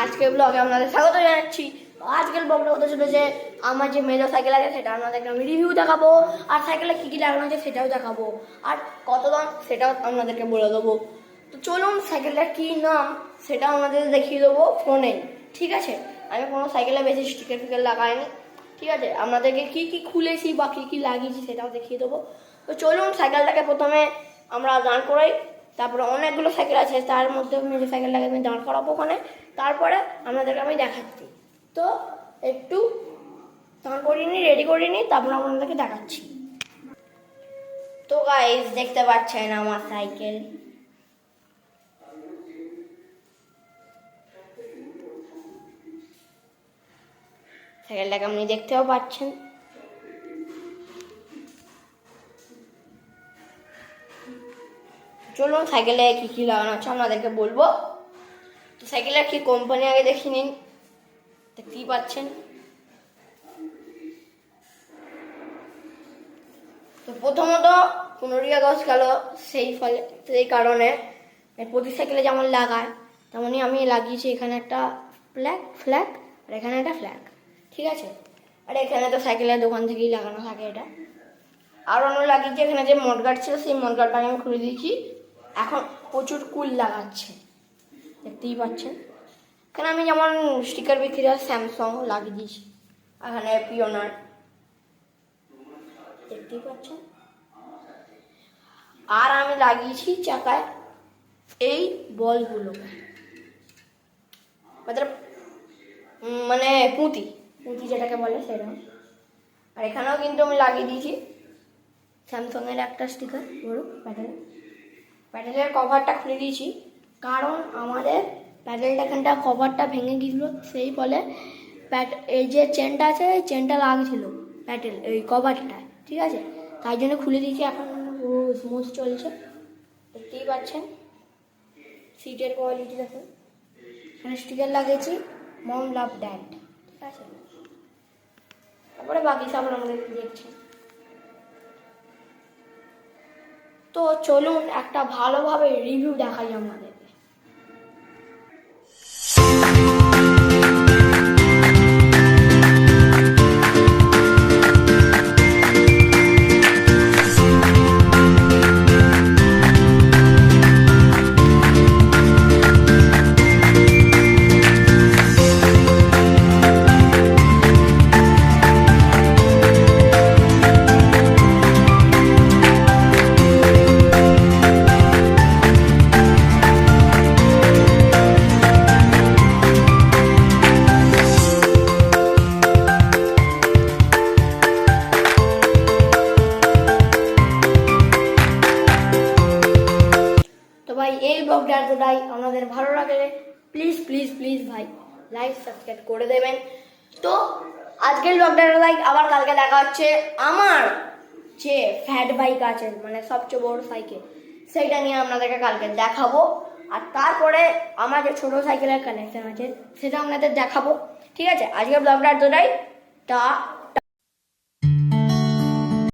আজকের ব্লগে আপনাদের স্বাগত জানাচ্ছি। আজকের ব্লগটা হতে চলেছে আমার যে মেজর সাইকেল আছে সেটা আপনাদেরকে আমি রিভিউ দেখাবো, আর সাইকেলে কী কী লাগানো আছে সেটাও দেখাবো, আর কত দাম সেটাও আপনাদেরকে বলে দেবো। তো চলুন, সাইকেলটার কী নাম সেটা আমাদের দেখিয়ে দেবো ফোনে, ঠিক আছে? আমি কোনো সাইকেলে বেশি স্টিকার ফিকার লাগাইনি, ঠিক আছে? আপনাদেরকে কী কী খুলেছি বা কী কী লাগিয়েছি সেটাও দেখিয়ে দেবো। তো চলুন, সাইকেলটাকে প্রথমে আমরা দাঁড় করাই, তারপরে অনেকগুলো সাইকেল আছে তার মধ্যে মেজর সাইকেলটাকে আমি দাঁড় করাবো ওখানে, তারপরে আপনাদেরকে আমি দেখাচ্ছি। তো একটু দাঁড় করিয়ে নিই, রেডি করে নিই, তারপর আপনাদেরকে দেখাচ্ছি। তো গাইস, দেখতে পাচ্ছেন আমার সাইকেল। সাইকেলটাকে আপনি দেখতেও পাচ্ছেন। চলুন, সাইকেলে কী কী লাগানো আছে আপনাদেরকে বলবো। তো সাইকেলের কি কোম্পানি আগে দেখে নিন, দেখতেই পাচ্ছেন। তো প্রথমত 15ই আগস্ট গেল, সেই কারণে প্রতি সাইকেলে যেমন লাগায় তেমনই আমি লাগিয়েছি এখানে একটা ফ্ল্যাগ আর এখানে একটা ফ্ল্যাগ, ঠিক আছে? আর এখানে তো সাইকেলের দোকান থেকেই লাগানো থাকে এটা। আর অন্য লাগিয়েছি এখানে যে মডগার্ড ছিল সেই মডগার্ডটা আমি খুলে দিয়েছি, এখন প্রচুর কুল লাগাচ্ছে, দেখতেই পাচ্ছেন। এখানে আমি যেমন স্টিকার বিক্রি হয় স্যামসাং লাগিয়ে দিয়েছি, এখানে পিওনার, দেখতেই পাচ্ছেন। আর আমি লাগিয়েছি চাকায় এই বলগুলো, মানে পুঁতি যেটাকে বলে সেটা। আর এখানেও কিন্তু আমি লাগিয়ে দিয়েছি স্যামসাংয়ের একটা স্টিকার, বড় প্যাডেলের কভারটা খুলে দিয়েছি, কারণ আমাদের প্যাডেলটা এখানটা কভারটা ভেঙে গিয়েছিল, সেই ফলে এই যে চেনটা আছে এই চেনটা লাগছিল প্যাডেল এই কভারটায়, ঠিক আছে? তাই জন্য খুলে দিয়েছি, এখন পুরো স্মুথ চলছে, দেখতেই পাচ্ছেন। সিটের কোয়ালিটি দেখুন, এখানে স্টিকার লাগিয়েছি মম লাভ ড্যাড, ঠিক আছে? তারপরে বাকি সব আমাদের দেখছেন। তো চলুন একটা ভালোভাবে রিভিউ দেখাই আমাদের। ভাই, এই ব্লগটা এতটাই, আপনাদের ভালো লাগলে প্লিজ প্লিজ প্লিজ ভাই লাইক সাবস্ক্রাইব করে দেবেন। তো আজকের ব্লগটা লাইক, আবার কালকে দেখা হচ্ছে। আমার যে ফ্যাট বাইক আছে, মানে সবচেয়ে বড় সাইকেল, সেইটা নিয়ে আপনাদেরকে কালকে দেখাবো। আর তারপরে আমার যে ছোটো সাইকেলের কালেকশন আছে সেটা আপনাদের দেখাবো, ঠিক আছে? আজকের ব্লগটা এতটাই, টা